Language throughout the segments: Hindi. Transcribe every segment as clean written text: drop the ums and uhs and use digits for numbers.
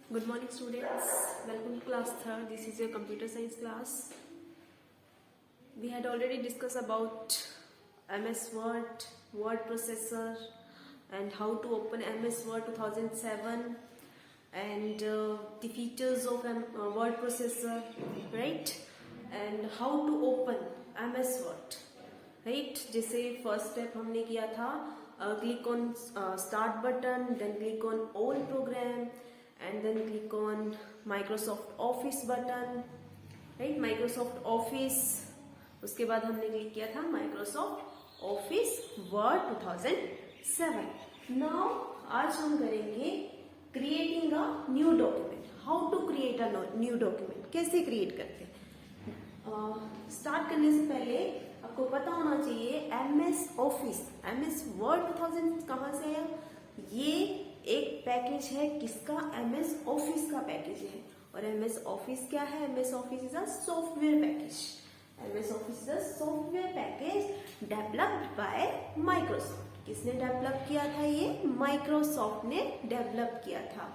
Good morning students, welcome to class 3rd. This is your computer science class. We had already discussed about MS Word, word processor and how to open MS Word 2007 and the features of word processor, right? And how to open MS Word, right? जैसे फर्स्ट स्टेप हमने किया था, click on start button, then click on all program and then click on Microsoft Office button, right? Microsoft Office, उसके बाद हमने क्लिक किया था Microsoft Office Word 2007. Now आज हम करेंगे creating a new document. How to create a new document? कैसे create करते हैं? स्टार्ट करने से पहले आपको पता होना चाहिए MS Office, MS Word 2000 कहाँ से आया? ये एक पैकेज है किसका? MS Office का पैकेज है. और MS Office क्या है? MS Office is a software package. MS Office is a software package developed by Microsoft. किसने डेवलप किया था? ये माइक्रोसॉफ्ट ने डेवलप किया था.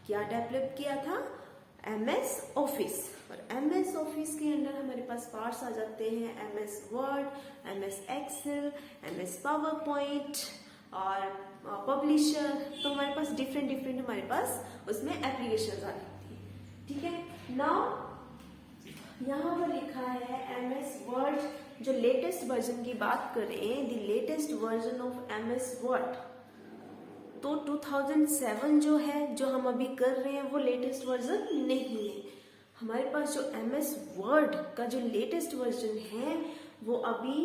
क्या डेवलप किया था? MS Office. और MS Office के अंदर हमारे पास पार्ट्स आ जाते हैं MS Word, MS Excel, MS PowerPoint और पब्लिशर. तो हमारे पास डिफरेंट हमारे पास उसमें एप्लीकेशन आ जाती है. ठीक है. नाउ यहाँ पर लिखा है MS Word. जो लेटेस्ट वर्जन की बात करें, the latest version of MS Word, तो 2007 जो है, जो हम अभी कर रहे हैं, वो लेटेस्ट वर्जन नहीं है. हमारे पास जो MS Word का जो लेटेस्ट वर्जन है वो अभी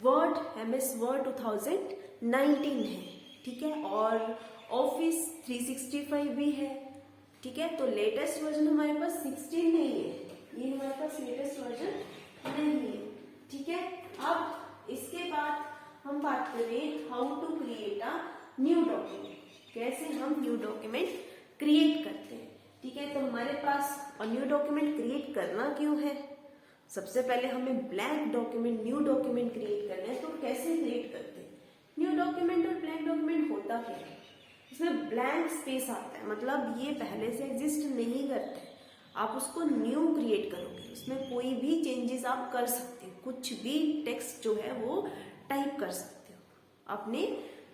वर्ड MS Word 2019 है. ठीक है. और ऑफिस 365 भी है. ठीक है. तो लेटेस्ट वर्जन हमारे पास 16 नहीं है, ये हमारे पास लेटेस्ट वर्जन नहीं है. ठीक है. अब इसके बाद हम बात करें how to create a new document. कैसे हम न्यू डॉक्यूमेंट क्रिएट करते हैं. ठीक है. तो हमारे पास और न्यू डॉक्यूमेंट क्रिएट करना क्यों है? सबसे पहले हमें blank document, new document create करना है. तो कैसे क्रिएट करते हैं न्यू डॉक्यूमेंट? और ब्लैंक डॉक्यूमेंट होता क्या है? इसमें ब्लैंक स्पेस आता है, मतलब ये पहले से एग्जिस्ट नहीं करते. आप उसको न्यू क्रिएट करोगे, उसमें कोई भी चेंजेस आप कर सकते हो, कुछ भी टेक्स्ट जो है वो टाइप कर सकते हो अपने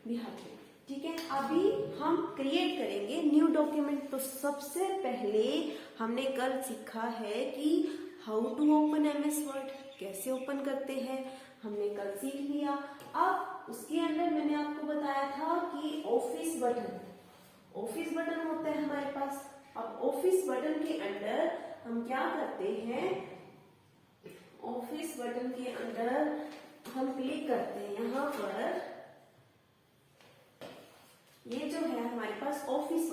बिहाफ में. ठीक है. अभी हम क्रिएट करेंगे न्यू डॉक्यूमेंट. तो सबसे पहले हमने कल सीखा है कि how to open MS Word, कैसे ओपन करते हैं, हमने कल सीख लिया. अब उसके अंदर मैंने आपको बताया था कि ऑफिस बटन होता है हमारे पास. अब ऑफिस बटन के अंदर हम क्या करते हैं? ऑफिस बटन के अंदर हम क्लिक करते हैं. यहाँ पर ये जो है हमारे पास ऑफिस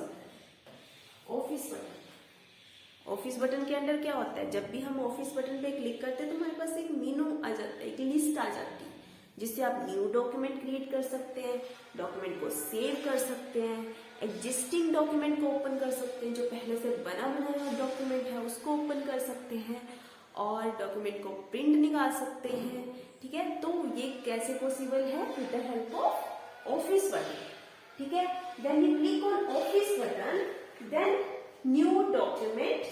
बटन के अंदर क्या होता है? जब भी हम ऑफिस बटन पे क्लिक करते हैं तो हमारे पास एक मेनू आ जाता है, एक लिस्ट आ जाती है, जिससे आप न्यू डॉक्यूमेंट क्रिएट कर सकते हैं, डॉक्यूमेंट को सेव कर सकते हैं, एग्जिस्टिंग डॉक्यूमेंट को ओपन कर सकते हैं, जो पहले से बना बनाया डॉक्यूमेंट है उसको ओपन कर सकते हैं, और डॉक्यूमेंट को प्रिंट निकाल सकते हैं. ठीक है. तो ये कैसे पॉसिबल है? With the help of office button. ठीक है. Then you click on office button, then new document.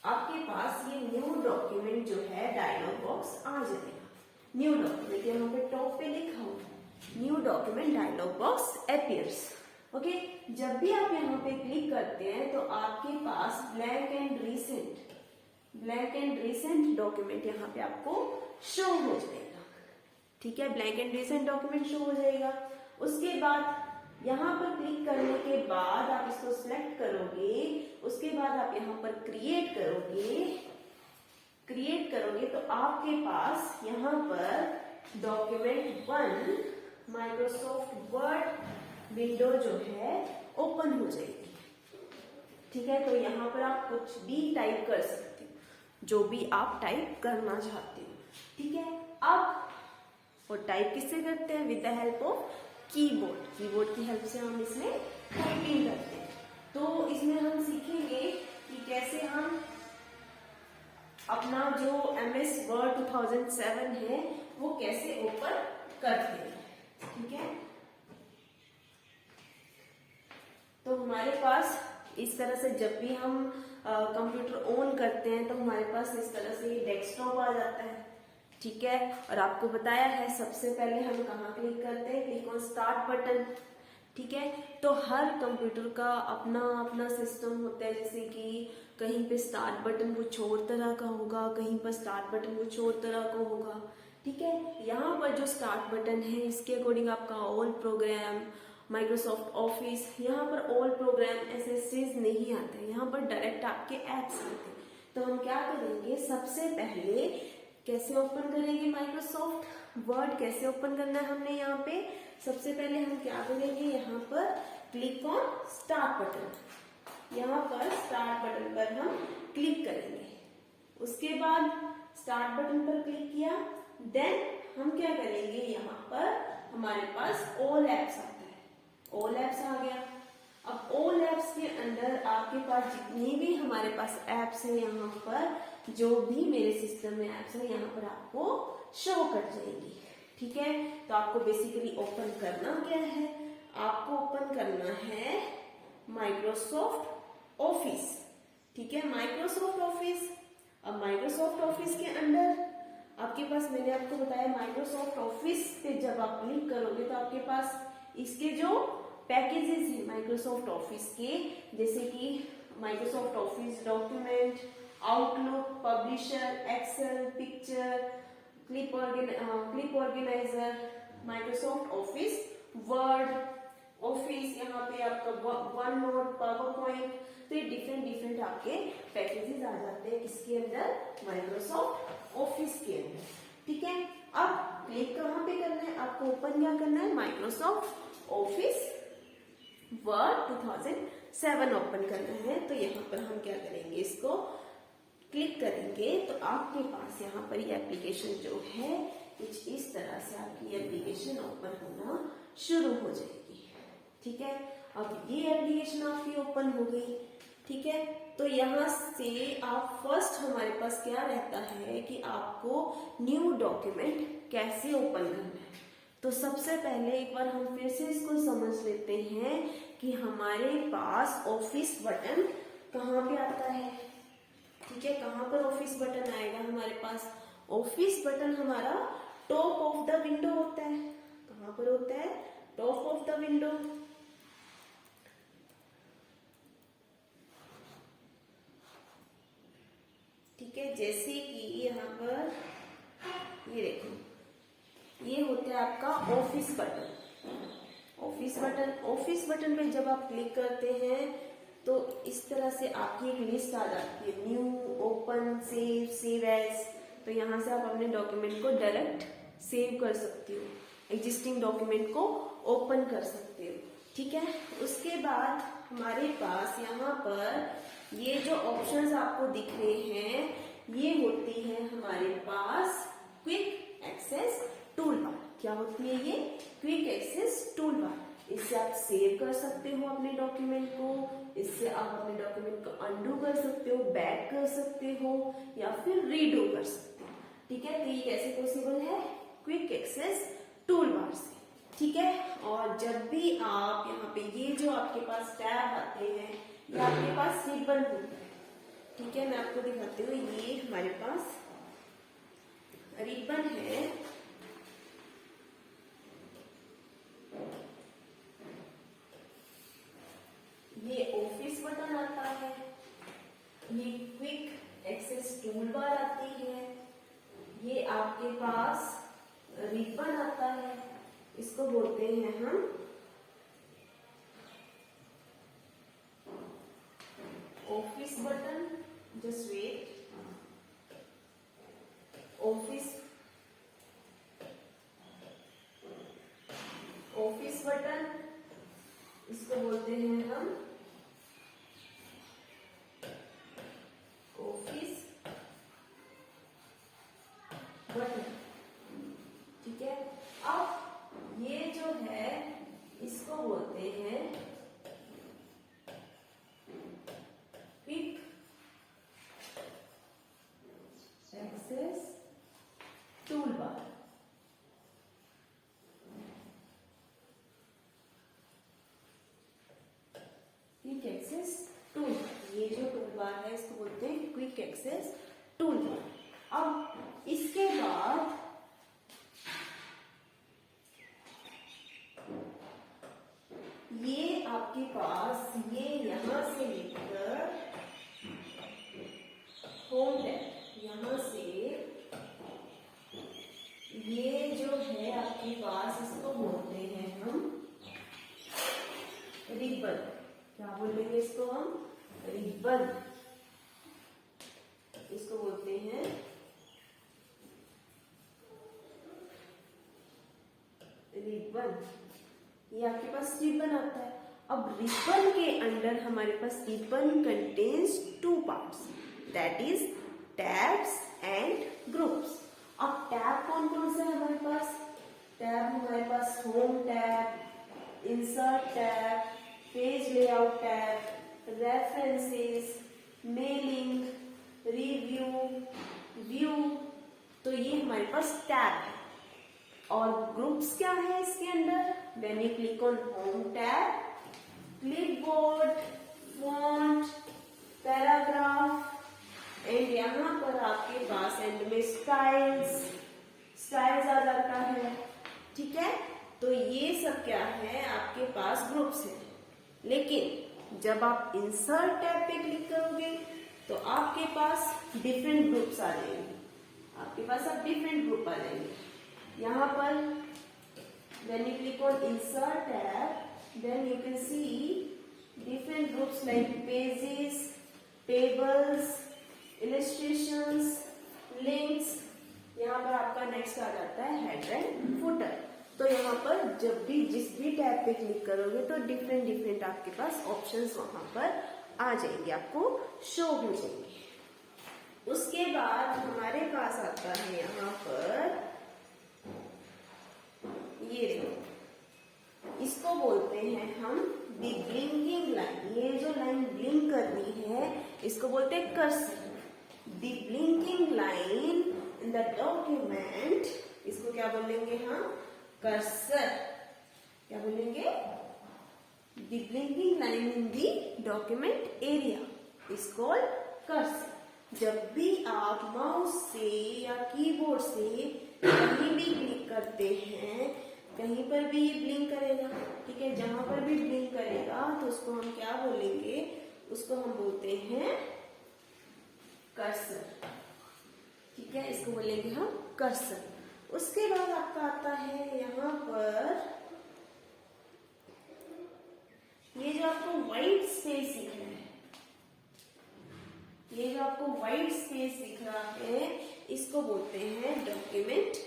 आपके पास ये न्यू डॉक्यूमेंट जो है डायलॉग बॉक्स आ जाएगा. न्यू डॉक्यूमेंट यहाँ पे टॉप पे लिखा हुआ new document dialog box appears. Okay. जब भी आप यहाँ पे क्लिक करते हैं तो आपके पास ब्लैंक एंड रिसेंट डॉक्यूमेंट यहाँ पे आपको शो हो जाएगा. ठीक है. Blank and recent document show हो जाएगा. उसके बाद यहाँ पर क्लिक करने के बाद आप इसको सिलेक्ट करोगे. उसके बाद आप यहाँ पर क्रिएट करोगे तो आपके पास यहाँ पर डॉक्यूमेंट 1 माइक्रोसॉफ्ट वर्ड विंडो जो है ओपन हो जाएगी. ठीक है. तो यहाँ पर आप कुछ भी टाइप कर सकते हो, जो भी आप टाइप करना चाहते हो. ठीक है. अब और टाइप किससे करते हैं? With the help of keyboard की हेल्प से हम इसमें टाइपिंग करते हैं. तो इसमें हम सीखेंगे कि कैसे हम अपना जो MS Word 2007 है वो कैसे ओपन करते हैं. ठीक है. तो हमारे पास इस तरह से जब भी हम कंप्यूटर ऑन करते हैं तो हमारे पास इस तरह से ये डेस्कटॉप आ जाता है, ठीक है। और आपको बताया है सबसे पहले हम कहाँ क्लिक करते हैं, क्लिक ऑन स्टार्ट बटन, ठीक है। तो हर कंप्यूटर का अपना अपना सिस्टम होता है, जैसे कि कहीं पे स्टार्ट बटन कुछ और तरह का होगा, कहीं पर स्टार्ट बटन कुछ और तरह का होगा, ठीक है। यहाँ पर जो स्टार्ट बटन है इसके अकॉर्डिंग आपका ऑल प्रोग्राम, माइक्रोसॉफ्ट ऑफिस, यहाँ पर ऑल प्रोग्राम एसेसरीज नहीं आते, यहाँ पर डायरेक्ट आपके एप्स आते हैं। तो हम क्या करेंगे, सबसे पहले कैसे ओपन करेंगे माइक्रोसॉफ्ट वर्ड, कैसे ओपन करना है हमने यहाँ पे, सबसे पहले हम क्या करेंगे, यहाँ पर क्लिक ऑन स्टार्ट बटन, यहाँ पर स्टार्ट बटन पर हम क्लिक करेंगे। उसके बाद स्टार्ट बटन पर क्लिक किया, देन हम क्या करेंगे, यहाँ पर हमारे पास ऑल एप्स आता है, ऑल एप्स आ गया। अब ऑल एप्स के अंदर आपके पास जितनी भी हमारे पास एप्स है, यहाँ पर जो भी मेरे सिस्टम में एप्स है यहाँ पर आपको शो कर जाएंगी, ठीक है। तो आपको बेसिकली ओपन करना क्या है, आपको ओपन करना है माइक्रोसॉफ्ट ऑफिस, ठीक है, माइक्रोसॉफ्ट ऑफिस। अब माइक्रोसॉफ्ट ऑफिस के अंदर आपके पास, मैंने आपको बताया माइक्रोसॉफ्ट ऑफिस पे जब आप क्लिक करोगे तो आपके पास इसके जो पैकेजेस हैं माइक्रोसॉफ्ट ऑफिस के, जैसे कि Microsoft Office document, Outlook, Publisher, Excel, picture, clip organizer, Microsoft Office Word, Office, यहाँ पे आपका वन नोट, पावर पॉइंट, तो ये डिफरेंट आपके पैकेजेस आ जाते हैं किसके अंदर, माइक्रोसॉफ्ट ऑफिस के अंदर, ठीक है। अब क्लिक कहाँ पे करना है, आपको ओपन क्या करना है, माइक्रोसॉफ्ट ऑफिस वर्ड 2007 ओपन करना है। तो यहाँ पर हम क्या करेंगे, इसको क्लिक करेंगे तो आपके पास यहाँ पर ये एप्लीकेशन जो है कुछ इस तरह से आपकी एप्लीकेशन ओपन होना शुरू हो जाएगी, ठीक है। अब ये एप्लीकेशन आपकी ओपन हो गई, ठीक है। तो यहाँ से आप फर्स्ट हमारे पास क्या रहता है कि आपको न्यू डॉक्यूमेंट कैसे ओपन करना है। तो सबसे पहले एक बार हम फिर से इसको समझ लेते हैं कि हमारे पास ऑफिस बटन कहाँ पे आता है, ठीक है। कहाँ पर ऑफिस बटन आएगा हमारे पास, ऑफिस बटन हमारा टॉप ऑफ द विंडो होता है, कहाँ पर होता है, टॉप ऑफ द विंडो, ठीक है। जैसे कि यहाँ पर ये देखो, ये होता है आपका office button, office button, office button पे जब आप क्लिक करते हैं तो इस तरह से आपकी एक लिस्ट आ जाती है, new, open, save, save as. तो यहाँ से आप अपने डॉक्यूमेंट को डायरेक्ट सेव कर सकते हो, एग्जिस्टिंग डॉक्यूमेंट को ओपन कर सकते हो, ठीक है। उसके बाद हमारे पास यहाँ पर ये जो ऑप्शंस आपको दिख रहे हैं, ये होती है हमारे पास क्विक एक्सेस टूल बार। क्या होती है ये, क्विक एक्सेस टूल बार। इससे आप सेव कर सकते हो अपने डॉक्यूमेंट को, इससे आप अपने डॉक्यूमेंट को अनडू कर सकते हो, बैक कर सकते हो या फिर रीडू कर सकते हो, ठीक है। तो ये कैसे पॉसिबल है, क्विक एक्सेस टूल बार से, ठीक है। और जब भी आप यहाँ पे ये जो आपके पास टैब आते हैं, ये आपके पास रिबन होता है, ठीक है। मैं आपको दिखाती हूँ, ये हमारे पास रिबन है, ये ऑफिस बटन आता है, ये क्विक एक्सेस टूल बार आती है, ये आपके पास रिबन आता है, इसको बोलते हैं हम office button, just wait, office button, इसको बोलते हैं हम ऑफिस बटन, ठीक है। अब ये जो है इसको बोलते हैं quick access quick access tool bar. अब इसके बाद ये आपके पास ये यहां से लेकर होम टैब, यहां से ये जो है आपके पास, इसको बोलते हैं हम रिबन। क्या बोलेंगे इसको हम? रिबन। इसको बोलते हैं रिबन। ये आपके पास रिबन आता है। अब रिबन के अंदर हमारे पास ribbon contains two parts, that is tabs and groups. अब टैब कौन कौन से है हमारे पास? टैब हमारे पास home tab, insert tab, page layout tab, references, mailing, review, view. तो ये हमारे पास टैब है। और ग्रुप्स क्या है इसके अंदर? When you click on home tab, clipboard, font, paragraph, and यहाँ पर आपके पास एंड में स्टाइल्स आ जाता है। ठीक है, तो ये सब क्या है आपके पास ग्रुप्स है। लेकिन जब आप इंसर्ट टैब पे क्लिक करोगे तो आपके पास डिफरेंट ग्रुप्स आ जाएंगे। आपके पास अब डिफरेंट ग्रुप आ जाएंगे। यहाँ पर when you click on insert tab, then you can see different groups like pages, tables, illustrations, links। यहाँ पर आपका नेक्स्ट आ जाता है हेडर एंड फुटर। तो यहाँ पर जब भी जिस भी टैब पे क्लिक करोगे तो डिफरेंट आपके पास ऑप्शंस वहां पर आ जाएंगे, आपको शो हो जाएंगे। उसके बाद हमारे पास आता है यहाँ पर ये देखो, इसको बोलते हैं हम दी ब्लिंकिंग लाइन। ये जो लाइन ब्लिंक कर रही है इसको बोलते हैं cursor. The blinking line in the document, इसको क्या बोलेंगे हम? कर्सर। क्या बोलेंगे? The blinking line in the document area is called cursor. जब भी आप माउस से या कीबोर्ड से कहीं भी क्लिक करते हैं, कहीं पर भी ये ब्लिंक करेगा। ठीक है, जहां पर भी ब्लिंक करेगा तो उसको हम क्या बोलेंगे? उसको हम बोलते हैं कर्सर। ठीक है, इसको बोलेंगे हम कर्सर। उसके बाद आपका आता है यहाँ पर ये जो आपको व्हाइट स्पेस दिख रहा है, ये जो आपको व्हाइट स्पेस दिख रहा है इसको बोलते हैं डॉक्यूमेंट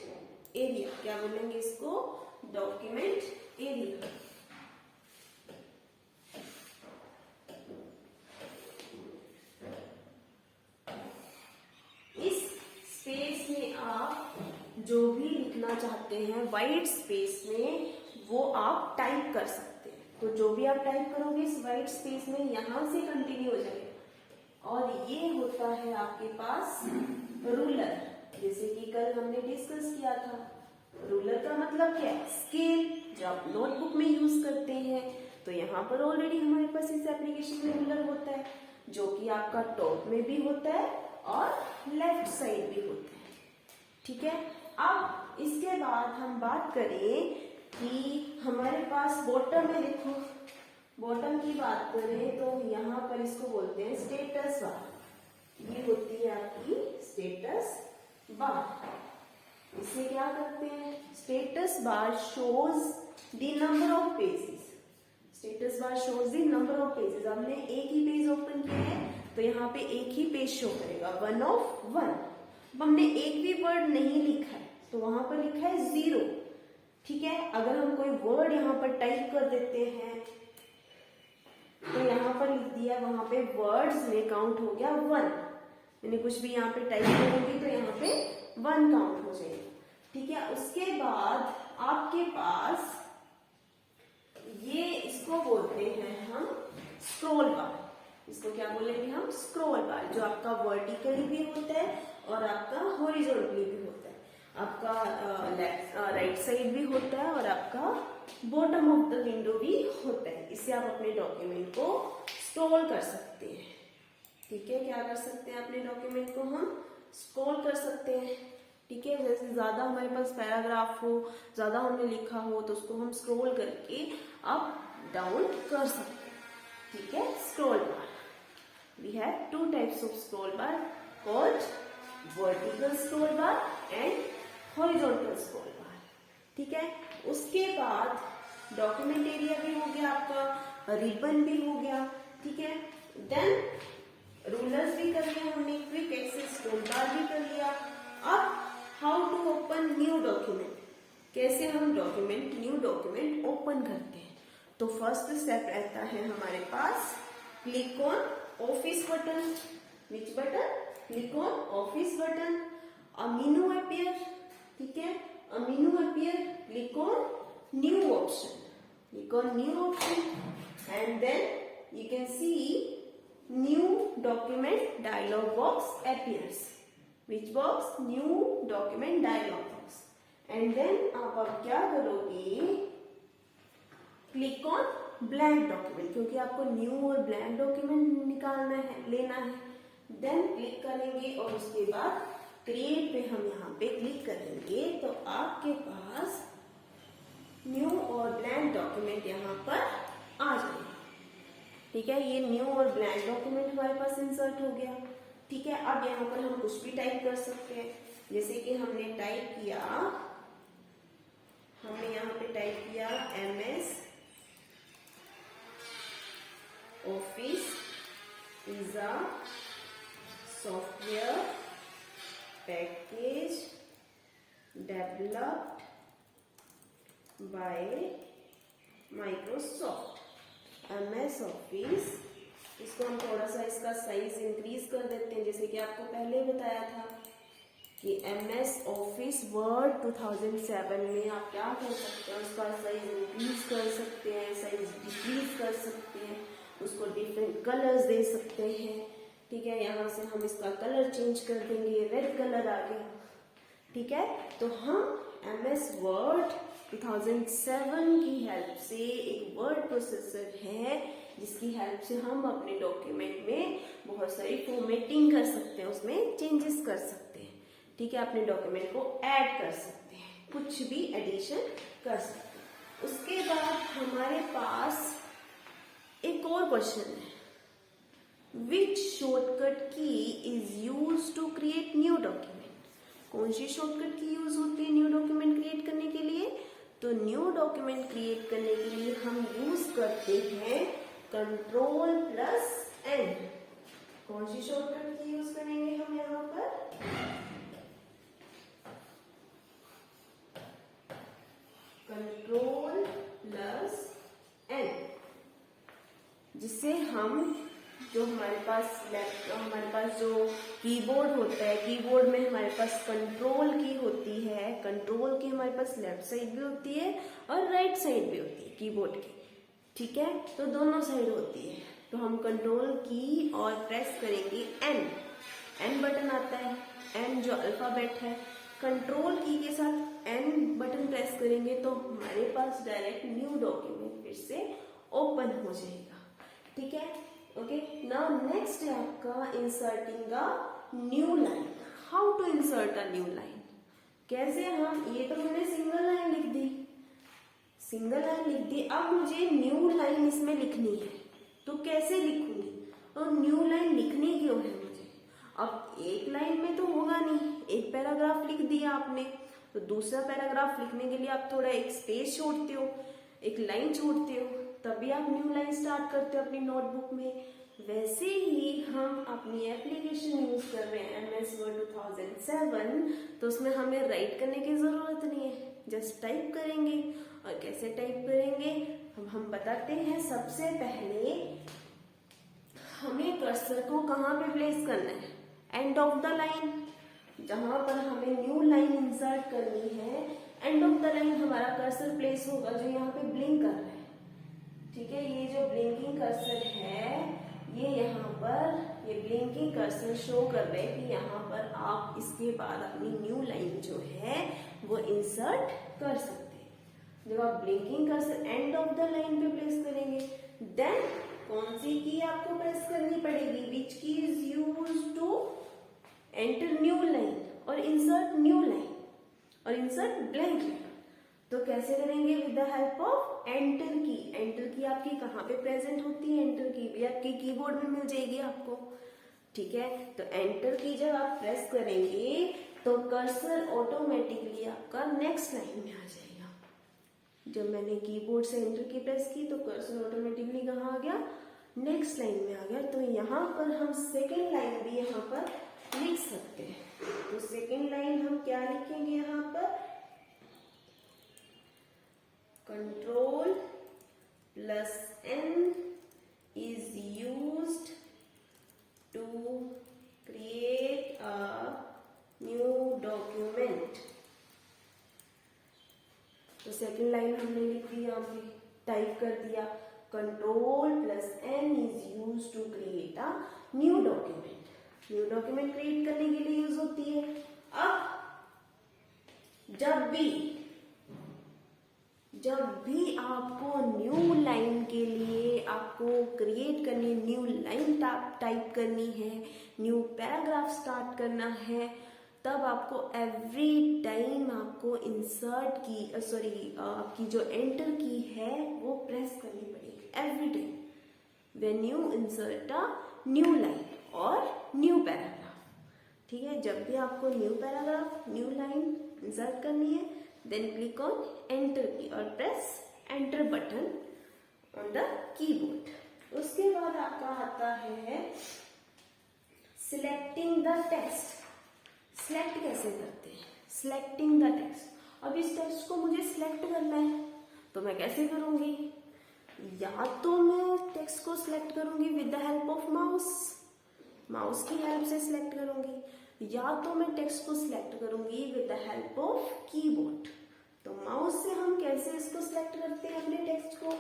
एरिया। क्या बोलेंगे इसको? Document area. इस स्पेस में आप जो भी लिखना चाहते हैं व्हाइट स्पेस में वो आप टाइप कर सकते हैं। तो जो भी आप टाइप करोगे इस व्हाइट स्पेस में यहां से कंटिन्यू हो जाएगा। और ये होता है आपके पास रूलर, जैसे कि कल हमने डिस्कस किया था। रूलर का मतलब क्या है? स्केल, जो आप नोटबुक में यूज करते हैं। तो यहाँ पर ऑलरेडी हमारे पास इस एप्लीकेशन में रूलर होता है, जो कि आपका टॉप में भी होता है और लेफ्ट साइड भी होता है। ठीक है, अब इसके बाद हम बात करें कि हमारे पास बॉटम में देखो, बॉटम की बात करें तो यहाँ पर इसको बोलते हैं स्टेटस बार। ये होती है आपकी स्टेटस बार। इसे क्या करते हैं? Status bar shows the number of pages. Status bar shows the number of pages. हमने एक ही पेज ओपन किया है तो यहाँ पे एक ही पेज शो करेगा, 1 of 1। हमने एक भी वर्ड नहीं लिखा है तो वहां पर लिखा है 0। ठीक है, अगर हम कोई वर्ड यहाँ पर टाइप कर देते हैं तो यहाँ पर लिख दिया, वहां पे वर्ड्स में काउंट हो गया 1। मैंने कुछ भी यहाँ पे टाइप करूंगी तो यहाँ पे 1 काउंट हो जाएगा। ठीक है, उसके बाद आपके पास ये इसको बोलते हैं हम स्क्रॉल बार। इसको क्या बोलेंगे हम? स्क्रॉल बार, जो आपका वर्टिकली भी होता है और आपका हॉरिजॉन्टली भी होता है। आपका राइट साइड भी होता है और आपका बॉटम ऑफ द विंडो भी होता है। इससे आप अपने डॉक्यूमेंट को स्क्रॉल कर सकते हैं। ठीक है, क्या कर सकते हैं, अपने डॉक्यूमेंट को हम स्क्रॉल कर सकते हैं। ठीक है, जैसे ज्यादा हमारे पास पैराग्राफ हो, ज्यादा हमने लिखा हो, तो उसको हम स्क्रॉल करके अप डाउन कर सकते हैं। ठीक है, scroll bar, we have two types of scroll bar called vertical scroll bar and horizontal scroll bar. ठीक है, उसके बाद डॉक्यूमेंट एरिया भी हो गया आपका, रिबन भी हो गया। ठीक है, देन रूलर्स भी कर लिया हमने, क्विक एक्सेस स्क्रॉल बार भी कर लिया। अब how to open new document, कैसे हम डॉक्यूमेंट, न्यू डॉक्यूमेंट ओपन करते हैं। तो फर्स्ट स्टेप रहता है हमारे पास, click on office button. Which button? Click on office button. A menu appear. ठीक है, a menu appear, click on new option, click on new option and then you can see new document dialog box appears. Which box? New document dialog box. And then आप अब क्या करोगे, क्लिक ऑन ब्लैंक डॉक्यूमेंट, क्योंकि आपको न्यू और ब्लैंक डॉक्यूमेंट निकालना है, लेना है। देन क्लिक करेंगे और उसके बाद क्रिएट पे हम यहाँ पे क्लिक करेंगे, तो आपके पास न्यू और ब्लैंक डॉक्यूमेंट यहाँ पर आ जाएगा। ठीक है, ये न्यू और ब्लैंक डॉक्यूमेंट हमारे पास इंसर्ट हो गया। ठीक है, अब यहाँ पर हम कुछ भी टाइप कर सकते हैं, जैसे कि हमने टाइप किया, हमने यहाँ पे टाइप किया MS office is a software package developed by Microsoft. MS office, इसको हम थोड़ा सा इसका साइज इंक्रीज कर देते हैं, जैसे कि आपको पहले बताया था कि MS ऑफिस वर्ड 2007 में आप क्या कर सकते हैं, उसका साइज इंक्रीज कर सकते हैं, साइज डिक्रीज कर सकते हैं, उसको डिफरेंट कलर्स दे सकते हैं। ठीक है, यहाँ से हम इसका कलर चेंज कर देंगे, रेड कलर आ गया। ठीक है, तो हम MS वर्ड 2007 की हेल्प से, एक वर्ड प्रोसेसर है जिसकी हेल्प से हम अपने डॉक्यूमेंट में बहुत सारी फॉर्मेटिंग कर सकते हैं, उसमें चेंजेस कर सकते हैं। ठीक है, अपने डॉक्यूमेंट को ऐड कर सकते हैं, कुछ भी एडिशन कर सकते हैं। उसके बाद हमारे पास एक और क्वेश्चन है, which shortcut key is use to create new document. कौन सी शॉर्टकट की यूज होती है न्यू डॉक्यूमेंट क्रिएट करने के लिए? तो न्यू डॉक्यूमेंट क्रिएट करने के लिए हम यूज करते हैं Ctrl+N। कौन सी शॉर्टकट की यूज करेंगे हम यहाँ पर? Ctrl+N, जिससे हम जो हमारे पास जो कीबोर्ड होता है, कीबोर्ड में हमारे पास कंट्रोल की होती है, कंट्रोल की हमारे पास लेफ्ट साइड भी होती है और राइट साइड भी होती है कीबोर्ड की। ठीक है, तो दोनों साइड होती है, तो हम कंट्रोल की और प्रेस करेंगे एन बटन आता है, एन जो अल्फाबेट है, कंट्रोल की के साथ एन बटन प्रेस करेंगे तो हमारे पास डायरेक्ट न्यू डॉक्यूमेंट फिर से ओपन हो जाएगा। ठीक है, ओके, नाउ नेक्स्ट है आपका inserting a new line. How to insert a new line, कैसे हम, ये तो हमने सिंगल लाइन लिख दी, सिंगल लाइन लिख दी, अब मुझे न्यू लाइन इसमें लिखनी है, तो कैसे लिखूंगी? और न्यू लाइन लिखनी क्यों है मुझे? अब एक लाइन में तो होगा नहीं, एक पैराग्राफ लिख दिया आपने, तो दूसरा पैराग्राफ लिखने के लिए आप थोड़ा एक स्पेस छोड़ते हो, एक लाइन छोड़ते हो, तभी आप न्यू लाइन स्टार्ट करते हो अपनी नोटबुक में। वैसे ही हम अपनी एप्लीकेशन यूज कर रहे हैं MS वर्ड 2007, तो उसमें हमें राइट करने की जरूरत नहीं है, जस्ट टाइप करेंगे। और कैसे टाइप करेंगे हम बताते हैं। सबसे पहले हमें कर्सर को कहाँ पे प्लेस करना है? एंड ऑफ द लाइन, जहां पर हमें न्यू लाइन इंसर्ट करनी है, एंड ऑफ द लाइन हमारा कर्सर प्लेस होगा जो यहाँ पे ब्लिंक कर रहा है। ठीक है, ये जो ब्लिंकिंग कर्सर है, ये यहाँ पर ये ब्लिंकिंग कर्सर शो कर रहे हैं कि यहाँ पर आप इसके बाद अपनी न्यू लाइन जो है वो इंसर्ट कर सकते हैं। जब आप blinking cursor end of the line पे प्लेस करेंगे, देन कौन सी की आपको प्रेस करनी पड़ेगी? Which key is use to enter new line और इंसर्ट न्यू लाइन और इंसर्ट ब्लैंक लाइन। तो कैसे करेंगे? With the help of enter key. Enter key आपकी कहाँ पे प्रेजेंट होती है? एंटर की भी आपके कीबोर्ड में मिल जाएगी आपको, ठीक है। तो एंटर की जब आप प्रेस करेंगे तो कर्सर ऑटोमेटिकली आपका नेक्स्ट लाइन में आ जाएगा। जब मैंने कीबोर्ड से एंटर की प्रेस की तो कर्सर ऑटोमेटिकली कहाँ आ गया? नेक्स्ट लाइन में आ गया। तो यहाँ पर हम सेकेंड लाइन भी यहाँ पर लिख सकते हैं। तो सेकेंड लाइन हम क्या लिखेंगे यहाँ पर? Control plus N is used to create a new document। तो सेकेंड लाइन हमने लिख दी, यहाँ पे टाइप कर दिया control plus N is used to create a new document। New document create करने के लिए यूज होती है। अब जब भी आपको न्यू लाइन के लिए आपको क्रिएट करनी, न्यू लाइन टाइप करनी है, न्यू पैराग्राफ स्टार्ट करना है, तब आपको एवरी टाइम आपको इंसर्ट की आपकी जो एंटर की है वो प्रेस करनी पड़ेगी every time when you insert a new line और न्यू पैराग्राफ, ठीक है। जब भी आपको new paragraph, new line insert करनी है, देन क्लिक ऑन एंटर की और press enter button on the keyboard. उसके बाद आपका आता है सिलेक्टिंग द टेक्स्ट। सिलेक्ट कैसे करते हैं? Selecting the text. अब इस टेक्स्ट को मुझे सिलेक्ट करना है तो मैं कैसे करूंगी? या तो मैं टेक्स्ट को सिलेक्ट करूंगी with the help of mouse की हेल्प से सिलेक्ट करूंगी, या तो मैं टेक्स्ट को सिलेक्ट करूंगी with the help of keyboard. तो माउस से हम कैसे इसको सिलेक्ट करते हैं अपने टेक्स्ट को?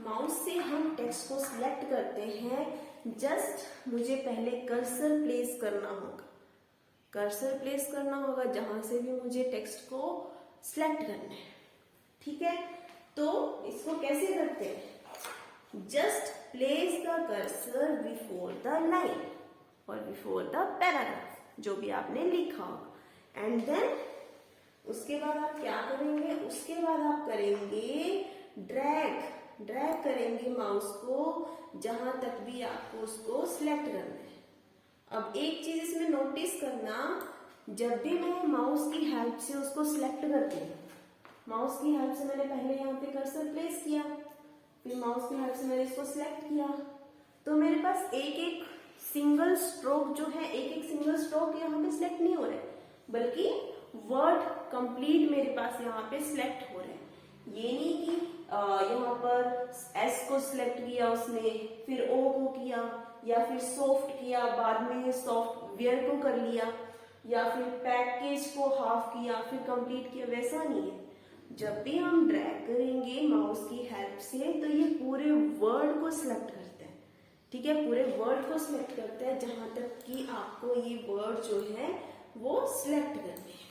माउस से हम टेक्स्ट को सिलेक्ट करते हैं, जस्ट मुझे पहले कर्सर प्लेस करना होगा। कर्सर प्लेस करना होगा जहां से भी मुझे टेक्स्ट को सिलेक्ट करना है, ठीक है। तो इसको कैसे करते हैं? Just place the cursor before the line और बिफोर द पैराग्राफ, जो भी आपने लिखा होगा, एंड देन उसके बाद आप क्या करेंगे? उसके बाद आप करेंगे ड्रैग करेंगे माउस को जहां तक भी आपको उसको सिलेक्ट करना है। अब एक चीज इसमें नोटिस करना, जब भी मैं माउस की हेल्प से उसको सिलेक्ट करती हूँ, माउस की हेल्प से मैंने पहले यहाँ पे कर्सर प्लेस किया, फिर माउस की हेल्प से मैंने इसको सिलेक्ट किया, तो मेरे पास एक सिंगल स्ट्रोक जो है, एक सिंगल स्ट्रोक यहाँ पे सिलेक्ट नहीं हो रहा है, बल्कि वर्ड कंप्लीट मेरे पास यहाँ पे सिलेक्ट हो रहा है। ये नहीं कि यहाँ पर एस को सिलेक्ट किया उसने, फिर ओ को किया, या फिर सॉफ्ट किया, बाद में सॉफ्टवेयर को कर लिया, या फिर पैकेज को हाफ किया, फिर कंप्लीट किया, वैसा नहीं है। जब भी हम ड्रैग करेंगे माउस की हेल्प से तो ये पूरे वर्ड को सिलेक्ट करते हैं, ठीक है, पूरे वर्ड को सिलेक्ट करते हैं जहां तक कि आपको ये वर्ड जो है वो सिलेक्ट करने हैं,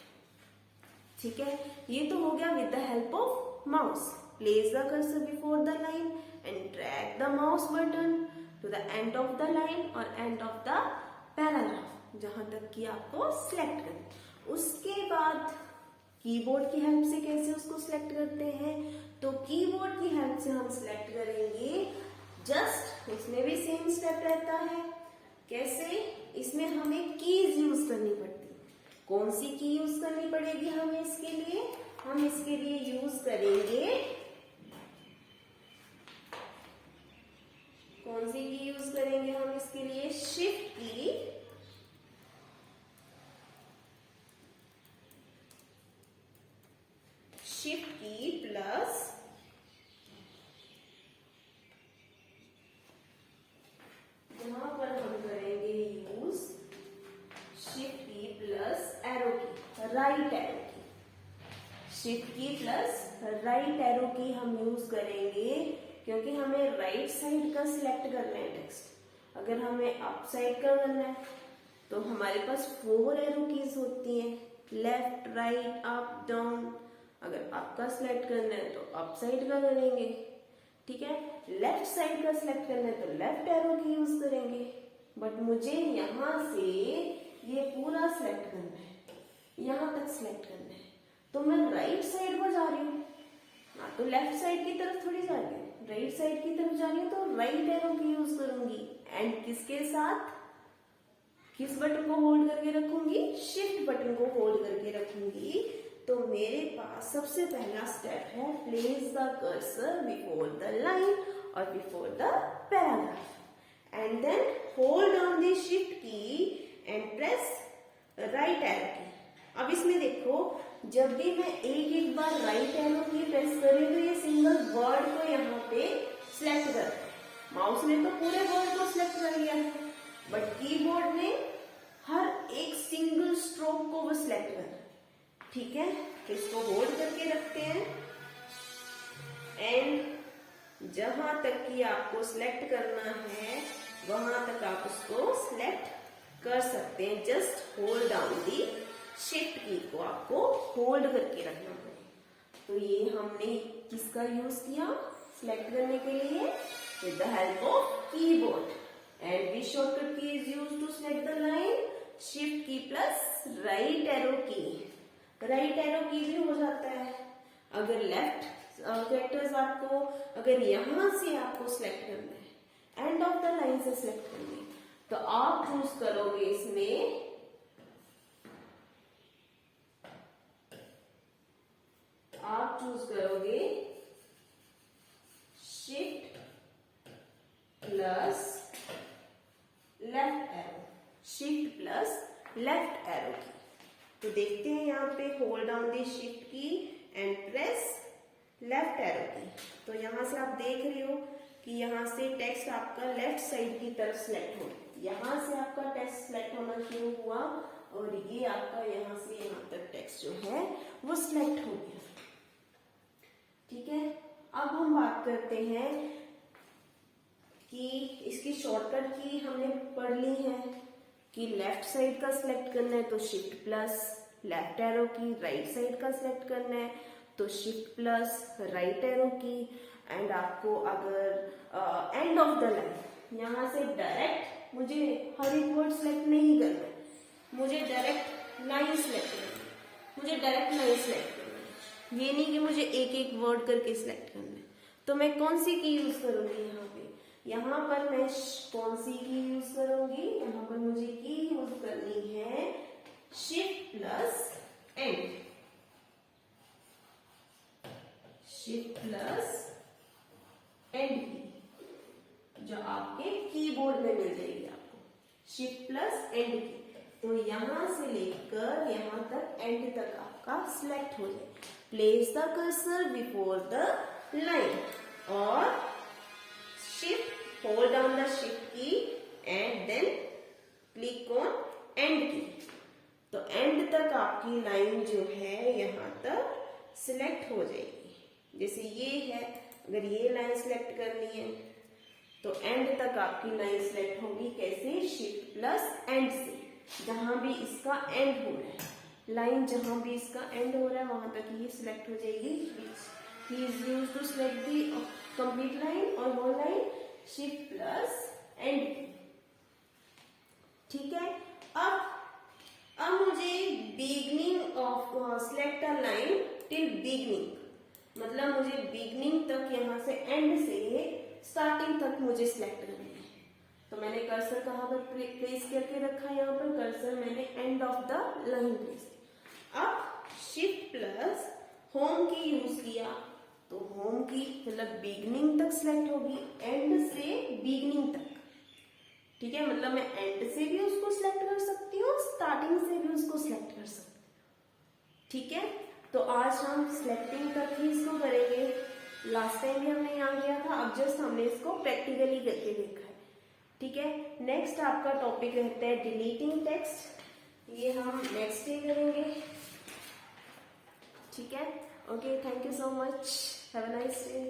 ठीक है। ये तो हो गया with the help of mouse. Place the cursor before the line and drag the mouse button to the end of the line और एंड ऑफ द पैराग्राफ, जहां तक कि आपको सिलेक्ट करना। उसके बाद कीबोर्ड की हेल्प से कैसे उसको सिलेक्ट करते हैं? तो कीबोर्ड की हेल्प से हम सिलेक्ट करेंगे, जस्ट इसमें भी सेम स्टेप रहता है। कैसे? इसमें हमें कीज यूज करनी पड़ती है। कौन सी की यूज करनी पड़ेगी हमें इसके लिए? हम इसके लिए यूज करेंगे, कौन सी की यूज करेंगे हम इसके लिए? शिफ्ट की, शिफ्ट की प्लस यहां पर हम करेंगे use shift key plus arrow key, right arrow की। Shift key plus right arrow की हम यूज करेंगे क्योंकि हमें राइट साइड का सिलेक्ट करना है टेक्स्ट। अगर हमें अप साइड का करना है तो हमारे पास 4 एरो कीज होती हैं, लेफ्ट, राइट, अप, डाउन। अगर आपका सिलेक्ट करना है तो अप साइड का करेंगे, ठीक है, लेफ्ट साइड का सिलेक्ट करना है तो लेफ्ट एरो की यूज करेंगे, बट मुझे यहां से ये पूरा सिलेक्ट करना है, यहां तक सिलेक्ट करना है, तो मैं राइट साइड पर जा रही हूँ, हाँ तो लेफ्ट साइड की तरफ थोड़ी जा रही हूँ, राइट साइड की तरफ जा रही हूँ, तो राइट एरो की यूज करूंगी। एंड किसके साथ, किस बटन को होल्ड करके रखूंगी, शिफ्ट बटन को होल्ड करके रखूंगी। तो मेरे पास सबसे पहला स्टेप है place the cursor before the line और before the paragraph and then hold on the shift key and press right arrow key. अब इसमें देखो, जब भी मैं एक बार राइट एरो की प्रेस करी तो ये सिंगल वर्ड को यहाँ पे सिलेक्ट करता है। माउस ने तो पूरे वर्ड को सिलेक्ट कर लिया है, बट कीबोर्ड ने हर एक सिंगल स्ट्रोक को वो सिलेक्ट करना है। ठीक है, तो इसको होल्ड करके रखते हैं एंड जहां तक कि आपको सिलेक्ट करना है वहां तक आप उसको सिलेक्ट कर सकते हैं। Just hold down the shift की को आपको होल्ड करके रखना है। तो ये हमने किसका यूज किया सिलेक्ट करने के लिए, with the help of keyboard. And this shortcut key is used to select the line, shift key plus right arrow key. Right arrow key भी हो जाता है अगर लेफ्ट कैरेक्टर्स आपको, अगर यहां से आपको सिलेक्ट करना है, एंड ऑफ द लाइन से सिलेक्ट करना है, तो आप चूज करोगे इसमें आप चूज करोगे shift plus left arrow, shift plus left arrow की। तो देखते हैं यहाँ पे hold down the shift key and press left arrow की। तो यहाँ से आप देख रहे हो कि यहाँ से टेक्स्ट आपका लेफ्ट साइड की तरफ सिलेक्ट हो, यहाँ से आपका टेक्स्ट सिलेक्ट होना शुरू हुआ और ये आपका यहाँ से यहाँ तक टेक्स्ट जो है वो सिलेक्ट हो गया। ठीक है, अब हम बात करते हैं कि इसकी शॉर्टकट की हमने पढ़ ली है कि लेफ्ट साइड का सिलेक्ट करना है तो shift plus left arrow key, right side का सिलेक्ट करना है तो शिफ्ट प्लस राइट एरो की। एंड आपको अगर एंड ऑफ द लाइन यहाँ से डायरेक्ट मुझे हर एक वर्ड सिलेक्ट नहीं करना है, मुझे डायरेक्ट लाइन सिलेक्ट करना है, मुझे डायरेक्ट लाइन सिलेक्ट करना है, ये नहीं कि मुझे एक एक वर्ड करके सिलेक्ट करना है। तो मैं कौन सी की यूज करूंगी यहाँ पे, यहाँ पर मैं कौन सी की यूज करूंगी, यहाँ पर मुझे की यूज करनी है shift plus and, shift plus and की जो आपके कीबोर्ड में मिल जाएगी आपको, शिफ्ट प्लस एंड की। तो यहां से लेकर यहां तक एंड तक आपका सिलेक्ट हो जाए। Place the cursor before the line और shift hold down the shift key and then click on end key. तो एंड तक आपकी लाइन जो है यहां तक सिलेक्ट हो जाएगी। जैसे ये है, अगर ये लाइन सिलेक्ट करनी है तो एंड तक आपकी लाइन सिलेक्ट होगी। कैसे, शिफ्ट प्लस एंड से, जहां भी इसका एंड हो रहा है, लाइन जहां भी इसका एंड हो रहा है वहां तक ये सिलेक्ट हो जाएगी। He is used to select the complete line और वो लाइन शिफ्ट प्लस एंड। ठीक है, अब मुझे beginning of select a line till beginning, मतलब मुझे बिगनिंग तक यहाँ से एंड से स्टार्टिंग तक मुझे सिलेक्ट करना है। तो मैंने कर्सर कहाँ पर प्लेस करके रखा, यहाँ पर कर्सर मैंने and of the line place. अब शिफ्ट प्लस होम की यूज किया तो होम की मतलब बिगनिंग तक सिलेक्ट होगी, एंड से बिगनिंग तक। ठीक है, मतलब मैं एंड से भी उसको सिलेक्ट कर सकती हूँ, स्टार्टिंग से भी उसको सिलेक्ट कर सकती हूँ। ठीक है, तो आज हम सिलेक्टिंग तक ही इसको करेंगे। लास्ट टाइम भी हमने यहाँ किया था, अब जस्ट हमने इसको प्रैक्टिकली करके देखा है। ठीक है, नेक्स्ट आपका टॉपिक रहता है डिलीटिंग टेक्स्ट, ये हम नेक्स्ट डे करेंगे। ठीक है, okay, thank you so much, have a nice day.